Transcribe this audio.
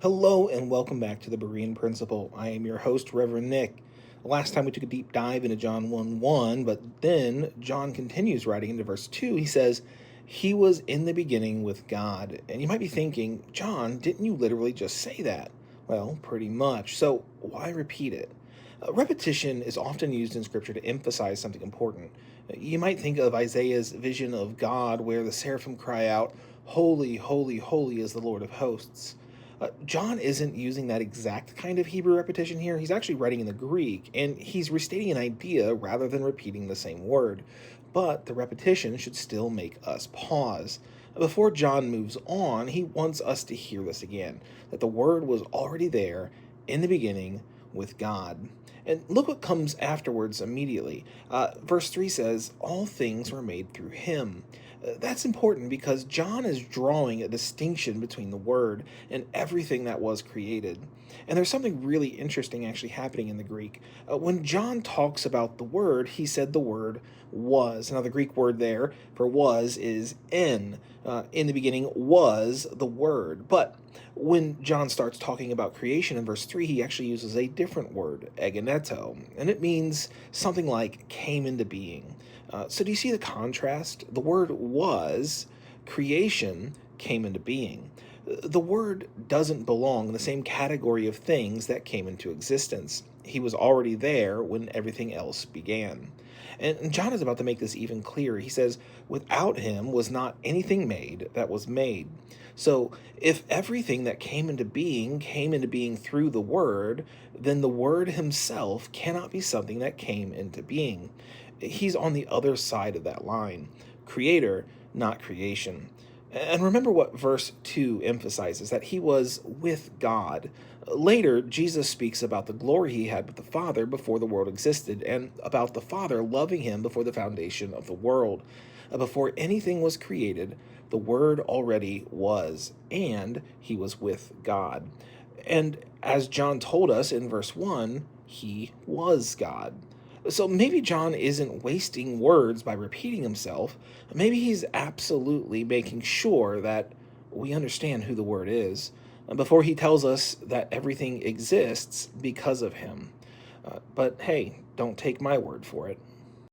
Hello and welcome back to the Berean Principle. I am your host, Reverend Nick. Last time we took a deep dive into John 1:1, but then John continues writing into verse 2. He says, "He was in the beginning with God." And you might be thinking, John, didn't you literally just say that? Well, pretty much. So why repeat it? Repetition is often used in Scripture to emphasize something important. You might think of Isaiah's vision of God, where the seraphim cry out, "Holy, holy, holy is the Lord of hosts." John isn't using that exact kind of Hebrew repetition here. He's actually writing in the Greek, and he's restating an idea rather than repeating the same word. But the repetition should still make us pause. Before John moves on, he wants us to hear this again, that the Word was already there in the beginning with God. And look what comes afterwards immediately. Verse 3 says, "All things were made through him." That's important because John is drawing a distinction between the Word and everything that was created. And there's something really interesting actually happening in the Greek. When John talks about the Word, he said the word was. Now, the Greek word there for was is en. In the beginning was the Word. But when John starts talking about creation in verse 3, he actually uses a different word, egeneto, and it means something like came into being. So do you see the contrast? The word was, creation came into being. The word doesn't belong in the same category of things that came into existence. He was already there when everything else began. And John is about to make this even clearer. He says, without him was not anything made that was made. So if everything that came into being through the Word, then the Word himself cannot be something that came into being. He's on the other side of that line. Creator, not creation. And remember what verse 2 emphasizes, that he was with God. Later, Jesus speaks about the glory he had with the Father before the world existed, and about the Father loving him before the foundation of the world. Before anything was created, the Word already was, and he was with God. And as John told us in verse 1, he was God. So maybe John isn't wasting words by repeating himself. Maybe he's absolutely making sure that we understand who the Word is before he tells us that everything exists because of him. But hey, don't take my word for it.